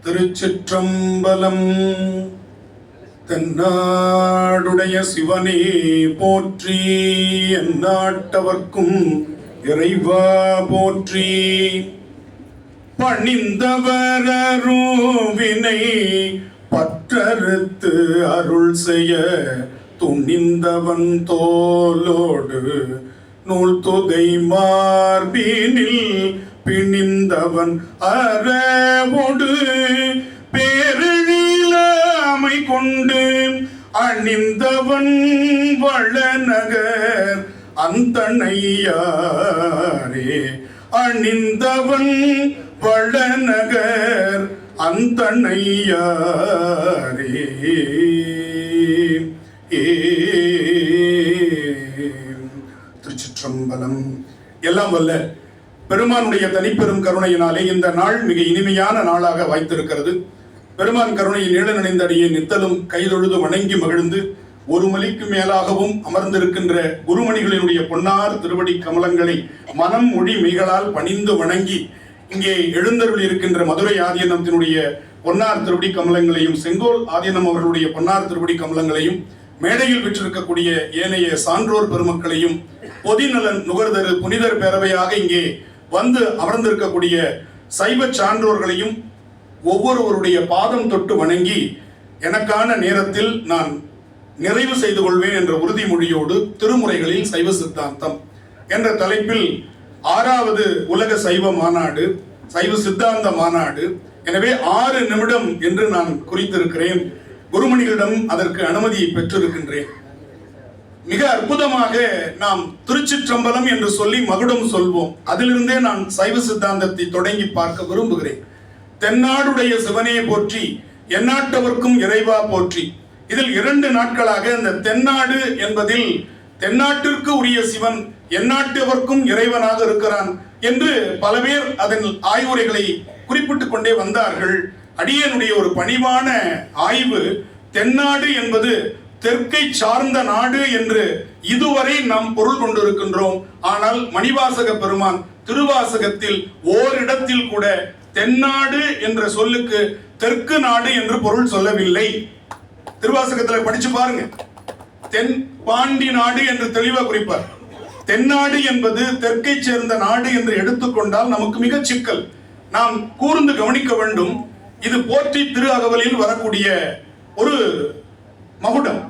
திருச்சிற்றம்பலம். தென்னாடுடைய சிவனே போற்றி, எந்நாட்டவர்க்கும் இறைவா போற்றி. பணிந்தவரருவினை பற்றறுத்து அருள் செய்ய துணிந்தவன் தோலோடு நூல் தொகை மார்பினில் பிணிந்தவன் அறவோடு பேரெழிலாமை கொண்டு அணிந்தவன் வளநகர் அந்தணையாரே. அணிந்தவன் வளநகர் அந்தணையாரே. திருச்சிற்றம்பலம். எல்லாம் வல்ல பெருமானுடைய தனிப்பெரும் கருணையினாலே இந்த நாள் மிக இனிமையான நாளாக வாய்த்திருக்கிறது. பெருமான் கருணையின் நீள நினைந்தடியே நித்தலும் கைதொழுது வணங்கி மகிழ்ந்து ஒரு மலிக்கு மேலாகவும் அமர்ந்திருக்கின்ற குருமணிகளினுடைய பொன்னார் திருவடி கமலங்களை மனம் மொழி மெய்களால் பணிந்து வணங்கி இங்கே எழுந்தருள் இருக்கின்ற மதுரை ஆதீனத்தினுடைய பொன்னார் திருவடி கமலங்களையும் செங்கோல் ஆதீனம் அவர்களுடைய பொன்னார் திருவடி கமலங்களையும் மேடையில் விற்றிருக்கக்கூடிய ஏனைய சான்றோர் பெருமக்களையும் பொதிநலன் நுகர்தரு புனிதர் பேரவையாக இங்கே வந்து அமர்ந்திருக்கக்கூடிய சைவ சான்றோர்களையும் ஒவ்வொருவருடைய பாதம் தொட்டு வணங்கி எனக்கான நேரத்தில் நான் நிறைவு செய்து கொள்வேன் என்ற உறுதிமொழியோடு திருமுறைகளில் சைவ சித்தாந்தம் என்ற தலைப்பில் 6வது உலக சைவ மாநாடு, சைவ சித்தாந்த மாநாடு. எனவே 6 நிமிடம் என்று நான் குறித்திருக்கிறேன். குருமணிகளிடம் அதற்கு அனுமதியை பெற்றிருக்கின்றேன். மிக அற்புதமாக நாம் திருச்சிற்றம்பலம் என்று சொல்லி மகுடம் சொல்வோம். அதிலிருந்தே நான் சைவ சித்தாந்தத்தை தொடங்கி பார்க்க விரும்புகிறேன். தென்னாடுடைய சிவனே போற்றி, எந்நாட்டவர்க்கும் இறைவா போற்றி. இதில் 2 நாட்களாக இந்த தென்னாடு என்பதில் தென்னாட்டிற்கு உரிய சிவன் எந்நாட்டவர்க்கும் இறைவனாக இருக்கிறான் என்று பல பேர் அதன் ஆய்வுரைகளை குறிப்பிட்டுக் கொண்டே வந்தார்கள். அடியனுடைய ஒரு பணிவான ஆய்வு, தென்னாடு என்பது தெற்கை சார்ந்த நாடு என்று இதுவரை நாம் பொருள் கொண்டிருக்கின்றோம். ஆனால் மணிவாசக பெருமான் திருவாசகத்தில் ஓரிடத்தில் கூட தென்னாடு என்ற சொல்லுக்கு தெற்கு நாடு என்று பொருள் சொல்லவில்லை. திருவாசகத்தில் படிச்சு பாருங்க, தென் பாண்டி நாடு என்று தெளிவாக குறிப்பார். தென்னாடு என்பது தெற்கை சேர்ந்த நாடு என்று எடுத்துக்கொண்டால் நமக்கு மிக சிக்கல். நாம் கூர்ந்து கவனிக்க வேண்டும். இது போற்றி திரு அகவலில் வரக்கூடிய ஒரு மகுடம்.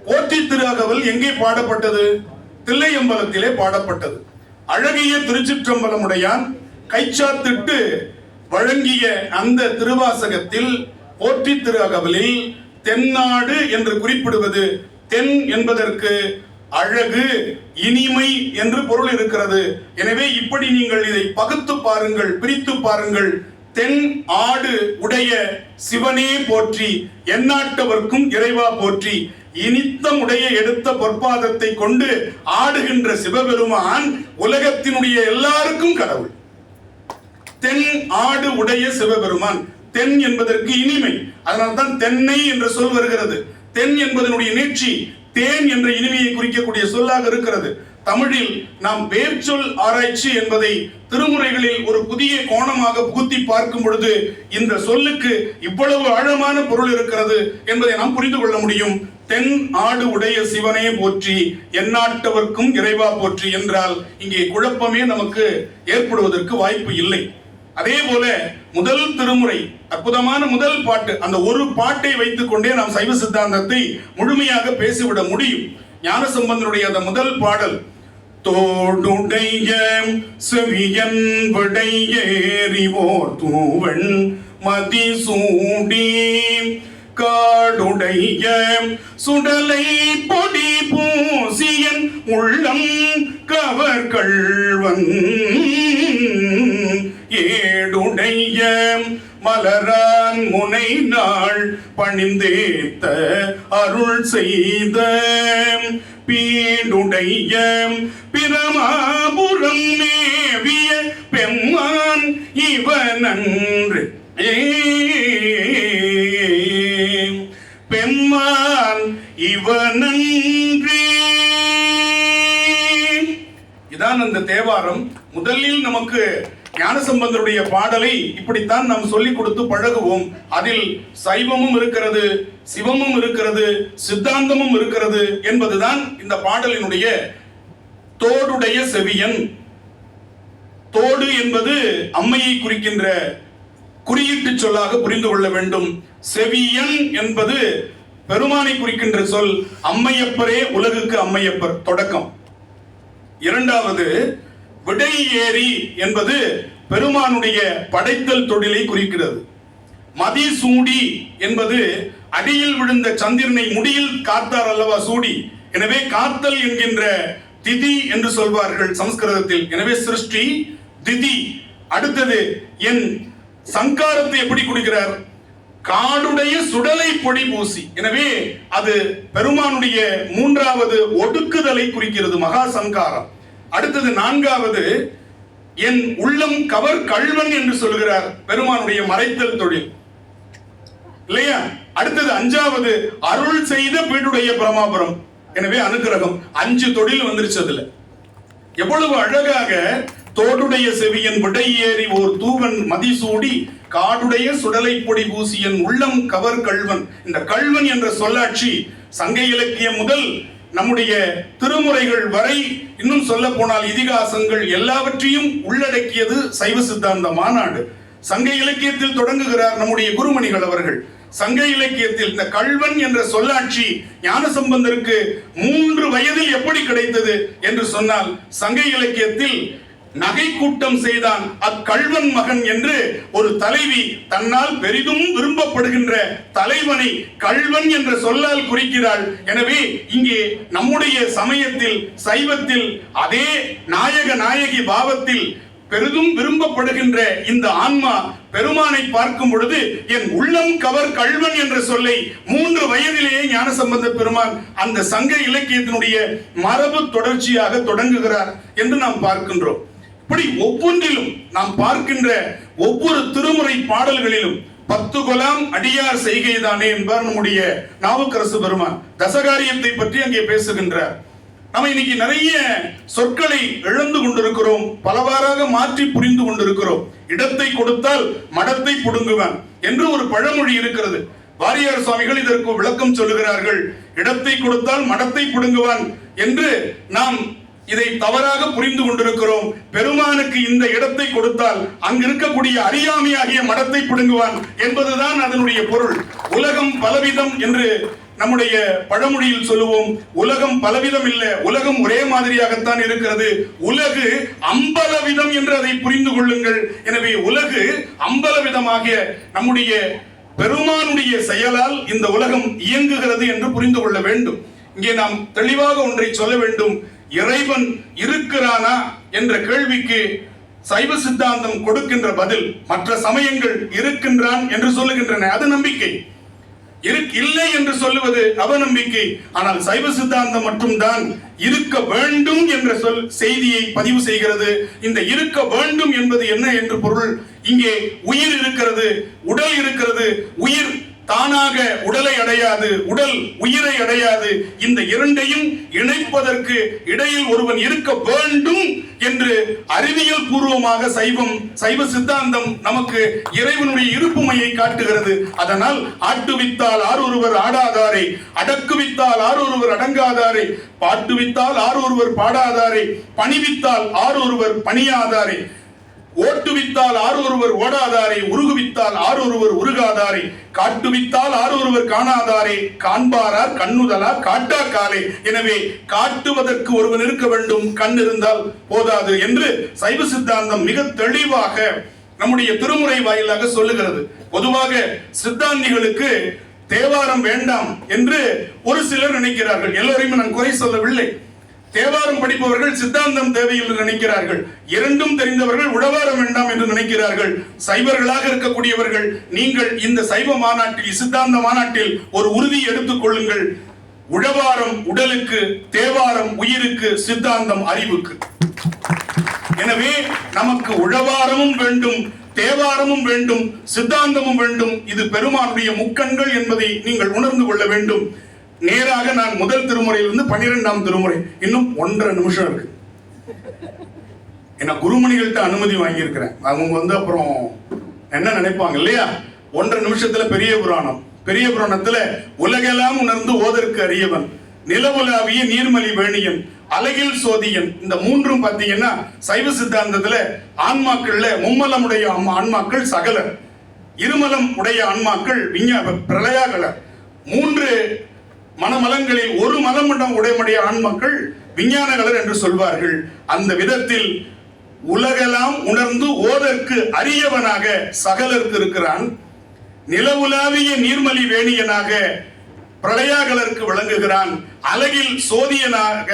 போற்றி திரு அகவல் எங்கே பாடப்பட்டது? தில்லையம்பலத்திலே பாடப்பட்டது. அழகிய திருச்சிற்றம்பலமுடையான் கைச்சாத்திட்டு வழங்கிய அந்த திருவாசகத்தில் போற்றி திரு அகவலில் தென்னாடு என்று குறிப்பிடுவது தென் என்பதற்கு அழகு, இனிமை என்று பொருள் இருக்கிறது. எனவே இப்படி நீங்கள் இதை பகுத்து பாருங்கள், பிரித்து பாருங்கள். தென் ஆடு உடைய சிவனே போற்றி, எந்நாட்டவர்க்கும் இறைவா போற்றி. இனித்தம் உடைய எடுத்த பொற்பாதத்தை கொண்டு ஆடுகின்ற சிவபெருமான் உலகத்தினுடைய எல்லாருக்கும் கடவுள். தென் ஆடு உடைய சிவபெருமான். தென் என்பதற்கு இனிமை, அதனால்தான் தென்னை என்ற சொல் வருகிறது. தென் என்பதனுடைய நீட்சி தேன் என்ற இனிமையை குறிக்கக்கூடிய சொல்லாக இருக்கிறது. தமிழில் நாம் வேர்ச்சொல் ஆராய்ச்சி என்பதை திருமுறைகளில் ஒரு புதிய கோணமாக புகுத்தி பார்க்கும் பொழுது இந்த சொல்லுக்கு இவ்வளவு ஆழமான பொருள் இருக்கிறது என்பதை நாம் புரிந்து கொள்ள முடியும். தென் ஆடு உடைய சிவனே போற்றி, எந்நாட்டவர்க்கும் இறைவா போற்றி என்றால் இங்கே குழப்பமே நமக்கு ஏற்படுவதற்கு வாய்ப்பு இல்லை. அதே போல முதல் திருமுறை, அற்புதமான முதல் பாட்டு, அந்த ஒரு பாட்டை வைத்துக் கொண்டே நாம் சைவ சித்தாந்தத்தை முழுமையாக பேசிவிட முடியும். ஞானசம்பந்தனுடைய அந்த முதல் பாடல், தோடுடைய செவியன் விடையேறிவோர் தூவன் மதிசூடி காடுடைய சுடலை பொடி பூசியன் உள்ளம் கவர்கள்வன் ஏடுடைய மலரான் முனை நாள் பணிந்தேத்த அருள் செய்த பீடுடைய பிரமாபுரம் மேவிய பெம்மான் இவனன்று. பெம்மான் இவனன்று. இதான் அந்த தேவாரம். முதலில் நமக்கு ஞானசம்பந்தருடைய பாடலை இப்படித்தான் நாம் சொல்லிக் கொடுத்து பழகுவோம். அதில் சைவமும் இருக்கிறது, சிவமும் இருக்கிறது, சித்தாந்தமும் இருக்கிறது என்பதுதான் இந்த பாடலினுடைய தோடுடைய செவியன். தோடு என்பது அம்மையை குறிக்கின்ற குறியீட்டு சொல்லாக புரிந்து கொள்ள வேண்டும். செவியன் என்பது பெருமானை குறிக்கின்ற சொல். அம்மையப்பரே உலகுக்கு அம்மையப்பர் தொடக்கம். இரண்டாவது விடை ஏறி என்பது பெருமானுடைய படைத்தல் தொழிலை குறிக்கிறது. மதி சூடி என்பது அடியில் விழுந்த சந்திரனை முடியில் காத்தார் அல்லவா சூடி. எனவே காத்தல் என்கின்ற திதி என்று சொல்வார்கள் சமஸ்கிருதத்தில். எனவே சிருஷ்டி திதி. அடுத்தது என் சங்காரத்தை எப்படி கொடுக்கிறார்? காடுடைய சுடலை பொடி பூசி. எனவே அது பெருமானுடைய மூன்றாவது ஒடுக்குதலை குறிக்கிறது, மகா சங்காரம். அடுத்தது நான்காவது என் உள்ளம் கவர் கள்வன் என்று சொல்கிறார், பெருமானுடைய மறைத்தல் தொழில் இல்லையா? அடுத்தது அஞ்சாவது அருள் செய்த பீடுடைய பிரமாபுரம். எனவே அனுகிரகம். 5 தொழில் வந்துருச்சு. அதுல எவ்வளவு அழகாக தோடுடைய செவியன் விடை ஏறி ஓர் தூவன் மதிசூடி காடுடைய சுடலை பொடி பூசியன் உள்ளம் கவர் கள்வன். இந்த கள்வன் என்ற சொல்லாட்சி சங்க இலக்கியம் முதல் நம்முடைய திருமுறைகள் வரை, இன்னும் சொல்ல போனால் இதிகாசங்கள் எல்லாவற்றையும் உள்ளடக்கியது சைவ சித்தாந்த மாநாடு. சங்க இலக்கியத்தில் தொடங்குகிறார் நம்முடைய குருமணிகள் அவர்கள். சங்க இலக்கியத்தில் இந்த கள்வன் என்ற சொல்லாட்சி ஞானசம்பந்தருக்கு 3 வயதில் எப்படி கிடைத்தது என்று சொன்னால், சங்க இலக்கியத்தில் நகை கூட்டம் செய்தான் அக்கள்வன் மகன் என்று ஒரு தலைவி தன்னால் பெரிதும் விரும்பப்படுகின்ற தலைவனை கள்வன் என்ற சொல்லால் குறிக்கிறாள். எனவே இங்கே நம்முடைய சமயத்தில் சைவத்தில் அதே நாயக நாயகி பாவத்தில் பெரிதும் விரும்பப்படுகின்ற இந்த ஆன்மா பெருமானை பார்க்கும் பொழுது என் உள்ளம் கவர் கள்வன் என்ற சொல்லை 3 வயதிலேயே ஞானசம்பந்த பெருமான் அந்த சங்க இலக்கியத்தினுடைய மரபு தொடர்ச்சியாக தொடங்குகிறார் என்று நாம் பார்க்கின்றோம். இப்படி ஒவ்வொன்றிலும் நாம் பார்க்கின்ற ஒவ்வொரு திருமுறை பாடல்களிலும் 10 கொலாம் அடியார் செய்கைதானே என்பார் நம்முடைய நாவுக்கரசு பெருமான். தசகாரியத்தை பற்றி அங்கே பேசுகின்றார். நம்ம இன்னைக்கு நிறைய சொற்களை இழந்து கொண்டிருக்கிறோம், பலவாறாக மாற்றி புரிந்து கொண்டிருக்கிறோம். இடத்தை கொடுத்தால் மடத்தை புடுங்குவான் என்று ஒரு பழமொழி இருக்கிறது. வாரியார் சுவாமிகள் இதற்கு விளக்கம் சொல்லுகிறார்கள். இடத்தை கொடுத்தால் மடத்தை புடுங்குவான் என்று நாம் இதை தவறாக புரிந்து கொண்டிருக்கிறோம். பெருமானுக்கு இந்த இடத்தை கொடுத்தால் அங்கு இருக்கக்கூடிய அறியாமையாகிய மடத்தை பிடுங்குவான் என்பதுதான் அதனுடைய பொருள். உலகம் பலவிதம் என்று நம்முடைய பழமொழியில் சொல்லுவோம். உலகம் பலவிதம் இல்ல, உலகம் ஒரே மாதிரியாகத்தான் இருக்கிறது. உலகு அம்பலவிதம் என்று அதை புரிந்து கொள்ளுங்கள். எனவே உலகு அம்பலவிதமாகிய நம்முடைய பெருமானுடைய செயலால் இந்த உலகம் இயங்குகிறது என்று புரிந்து கொள்ள வேண்டும். இங்கே நாம் தெளிவாக ஒன்றை சொல்ல வேண்டும். இறைவன் இருக்கிறானா என்ற கேள்விக்கு சைவ சித்தாந்தம் கொடுக்கின்ற பதில், மற்ற சமயங்கள் இருக்கின்றான் என்று சொல்லுகின்றன, அது நம்பிக்கை. இல்லை என்று சொல்லுவது அவநம்பிக்கை. ஆனால் சைவ சித்தாந்தம் மட்டும்தான் இருக்க வேண்டும் என்ற செய்தியை பதிவு செய்கிறது. இந்த இருக்க வேண்டும் என்பது என்ன என்று பொருள்? இங்கே உயிர் இருக்கிறது, உடல் இருக்கிறது. உயிர் தானாக உடலை அடையாது, உடல் உயிரை அடையாது. இந்த இரண்டையும் இணைப்பதற்கு இடையில் ஒருவன் இருக்க வேண்டும் என்று அறிவியல் பூர்வமாக சைவ சித்தாந்தம் நமக்கு இறைவனுடைய இருப்புமையை காட்டுகிறது. அதனால் ஆட்டுவித்தால் ஆரொருவர் ஆடாதாரே, அடக்குவித்தால் ஆரொருவர் அடங்காதாரே, பாட்டுவித்தால் ஆரொருவர் பாடாதாரே, பணிவித்தால் ஆரொருவர் பணியாதாரே, ஓட்டுவித்தால் ஆரொருவர் ஓடாதாரே, உருகுவித்தால் ஆரொருவர் உருகாதாரே, காட்டுவித்தால் ஆரொருவர் காணாதாரே, காண்பாரார் கண்ணுதலார் காட்டா காலே. எனவே காட்டுவதற்கு ஒருவன் இருக்க வேண்டும், கண் இருந்தால் போதாது என்று சைவ சித்தாந்தம் மிக தெளிவாக நம்முடைய திருமுறை வாயிலாக சொல்லுகிறது. பொதுவாக சித்தாந்திகளுக்கு தேவாரம் வேண்டாம் என்று ஒரு சிலர் நினைக்கிறார்கள். எல்லோரையும் நான் குறை சொல்லவில்லை. தேவாரம் படிப்பவர்கள் சித்தாந்தம் தேவையில்லை நினைக்கிறார்கள். இரண்டும் தெரிந்தவர்கள் உழவாரம் வேண்டாம் என்று நினைக்கிறார்கள். சைவர்களாக இருக்கக்கூடியவர்கள் நீங்கள் இந்த சைவ மாநாட்டில், சித்தாந்த மாநாட்டில் ஒரு உறுதி எடுத்துக் கொள்ளுங்கள். உழவாரம் உடலுக்கு, தேவாரம் உயிருக்கு, சித்தாந்தம் அறிவுக்கு. எனவே நமக்கு உழவாரமும் வேண்டும், தேவாரமும் வேண்டும், சித்தாந்தமும் வேண்டும். இது பெருமானுடைய முக்கண்கள் என்பதை நீங்கள் உணர்ந்து கொள்ள வேண்டும். நேராக நான் முதல் திருமுறையிலிருந்து 12ஆம் திருமுறை, இன்னும் 1.5 நிமிஷம் இருக்கு. ஏன்னா குருமணிகள்கிட்ட அனுமதி வாங்கியிருக்கிறேன். அவங்க அப்புறம் என்ன நினைப்பாங்க இல்லையா? 1.5 நிமிஷத்துல பெரிய புராணத்துல உலகெல்லாம் உணர்ந்து ஓதற்கு அறியவன், நிலவுலாவிய நீர்மலி வேணியன், அழகில் சோதியன், இந்த 3ம் பாத்தீங்கன்னா சைவ சித்தாந்தத்துல ஆன்மாக்கள்ல மும்மலமுடைய ஆன்மாக்கள் சகலர், இருமலம் உடைய ஆன்மாக்கள் பிரளயாகலர், 3 மனமலங்களில் ஒரு மலம் உடையமுடைய ஆன்மாக்கள் விஞ்ஞானகலர் என்று சொல்வார்கள். அந்த விதத்தில் உலகெல்லாம் உணர்ந்து ஓதற்கு அரியவனாக சகலருக்கு இருக்கிறான். நிலவுலாவிய நீர்மலி வேணியனாக பிரளயாகலருக்கு விளங்குகிறான். அழகில் சோதியனாக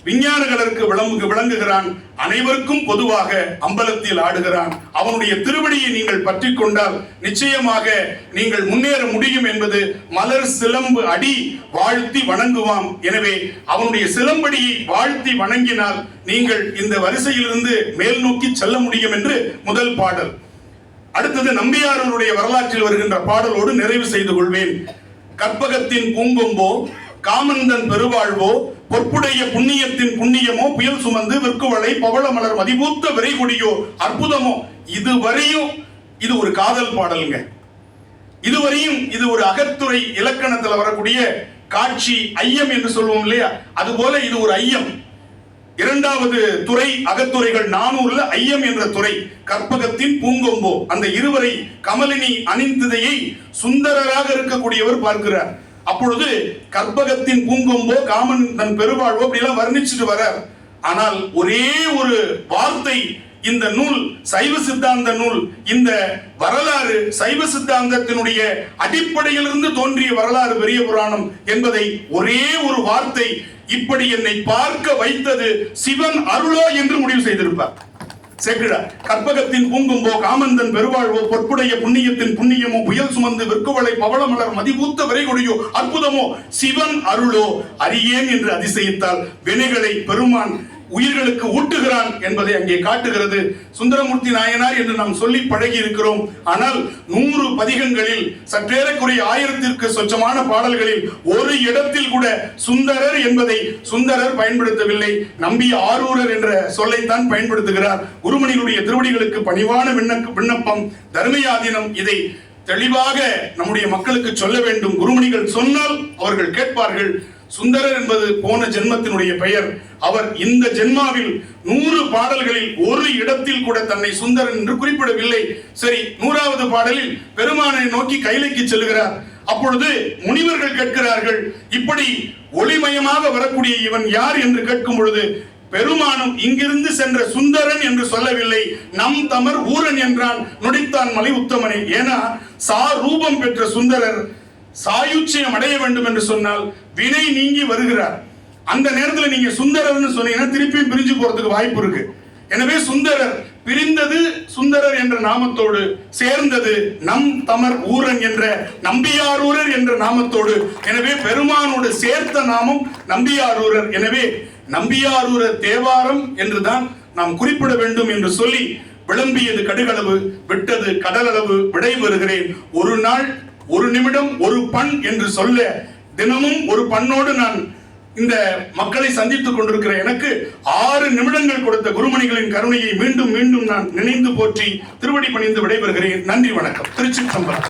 விஞ்ஞானகலருக்கு விளங்குகிறான். அனைவருக்கும் பொதுவாக அம்பலத்தில் ஆடுகிறான். அவனுடைய திருவடியை நீங்கள் பற்றி கொண்டால் நிச்சயமாக நீங்கள் முன்னேற முடியும் என்பது மலர் சிலம்பு அடி வாழ்த்தி வணங்குவாம். எனவே அவனுடைய சிலம்படியை வாழ்த்தி வணங்கினால் நீங்கள் இந்த வரிசையிலிருந்து மேல் நோக்கி செல்ல முடியும் என்று முதல் பாடல். அடுத்தது நம்பியாரனுடைய வரலாற்றில் வருகின்ற பாடலோடு நிறைவு செய்து கொள்வேன். கற்பகத்தின் பூங்கொம்போ, காமந்தன் பெருவாழ்வோ, பொற்புடைய புண்ணியத்தின் புண்ணியமோ, புயல் சுமந்து விற்குவளை பவள மலர் மதிபூத்த விரைகுடியோ, அற்புதமோ. இதுவரையும் இது ஒரு காதல் பாடலுங்க. இதுவரையும் இது ஒரு அகத்துறை இலக்கணத்தில் வரக்கூடிய காட்சி ஐயம் என்று சொல்லுவோம் இல்லையா? அதுபோல இது ஒரு ஐயம். 2வது துறை அகத்துறைகள் 400ல ஐயம் என்ற துறை. கற்பகத்தின் பூங்கொம்போ, அந்த இருவரை கமலினி அணிந்ததையை சுந்தரராக இருக்கக்கூடியவர் பார்க்கிறார். அப்பொழுது கற்பகத்தின் பூங்கொம்போ, காமன் தன் பெருவாழ்வோ அப்படிலாம் வர்ணிச்சுட்டு வரார். ஆனால் ஒரே ஒரு வார்த்தை இந்த நூல் சைவ சித்தாந்த நூல், இந்த வரலாறு சைவ சித்தாந்தத்தினுடைய அடிப்படையிலிருந்து தோன்றிய வரலாறு பெரிய புராணம் என்பதை ஒரே ஒரு வார்த்தை, இப்படி என்னை பார்க்க வைத்தது சிவன் அருளோ என்று முடிவு செய்திருப்பார் சேக்கிழார். கற்பகத்தின் பூங்கொம்போ, காமந்தன் பெருவாழ்வோ, பொற்புடைய புண்ணியத்தின் புண்ணியமோ, புயல் சுமந்து விற்குவளை பவளமலர் மதிபூத்த விரைகுடியோ, அற்புதமோ, சிவன் அருளோ அறியேன் என்று அதிசயித்தால் வினைகளை பெருமான் உயிர்களுக்கு ஊட்டுகிறான் என்பதை அங்கே காட்டுகிறது. சுந்தரமூர்த்தி நாயனார் என்று நாம் சொல்லி பழகி இருக்கிறோம். ஆனால் 100 பதிகங்களில் சற்றேறக்குறைய 1000ற்கு சொச்சமான பாடல்களில் ஒரு இடத்தில் கூட சுந்தரர் என்பதை சுந்தரர் பயன்படுத்தவில்லை. நம்பி ஆரூரர் என்ற சொல்லைத்தான் பயன்படுத்துகிறார். குருமணிகளுடைய திருவடிகளுக்கு பணிவான விண்ணப்பம், தர்மயாதீனம், இதை தெளிவாக நம்முடைய மக்களுக்கு சொல்ல வேண்டும். குருமணிகள் சொன்னால் அவர்கள் கேட்பார்கள். சுந்தரர் என்பது போன ஜென்மத்தினுடைய பெயர். அவர் இந்த ஜென்மாவில் 100 பாடல்களில் ஒரு இடத்தில் கூட தன்னை சுந்தரன் என்று குறிப்பிடவில்லை. சரி, 100வது பாடலில் பெருமானை நோக்கி கைலைக்கு செல்கிறார். அப்பொழுது முனிவர்கள் கேட்கிறார்கள், இப்படி ஒளிமயமாக வரக்கூடிய இவன் யார் என்று கேட்கும் பொழுது பெருமானும் இங்கிருந்து சென்ற சுந்தரன் என்று சொல்லவில்லை, நம் தமர் ஊரன் என்றான் நொடித்தான் மலை உத்தமனே. ஏன்னா ரூபம் பெற்ற சுந்தரர் சாயுச்சியம் அடைய வேண்டும் என்று சொன்னால் வினை நீங்கி வருகிறார். அந்த நேரத்தில் நீங்க சுந்தரர்னு சொன்னீங்கன்னா திருப்பியும் பிரிஞ்சு போறதுக்கு வாய்ப்பு இருக்கு. எனவே சுந்தரர் பிரிந்தது சுந்தரர் என்ற நாமத்தோடு, சேர்ந்தது நம் தமர் ஊரன் என்ற நம்பியாரூரர் என்ற நாமத்தோடு. எனவே பெருமானோடு சேர்த்த நாமம் நம்பியாரூரர். எனவே நம்பியாரூரர் தேவாரம் என்றுதான் நாம் குறிப்பிட வேண்டும் என்று சொல்லி, விளம்பியது கடுகளவு, விட்டது கடலளவு, விடைபெறுகிறேன். ஒரு நாள், ஒரு நிமிடம், ஒரு பண் என்று சொல்ல தினமும் ஒரு பண்ணோடு நான் இந்த மக்களை சந்தித்துக் கொண்டிருக்கிற எனக்கு 6 நிமிடங்கள் கொடுத்த குருமணிகளின் கருணையை மீண்டும் மீண்டும் நான் நினைந்து போற்றி திருவடி பணிந்து விடைபெறுகிறேன். நன்றி, வணக்கம். திருச்சிற்றம்பலம்.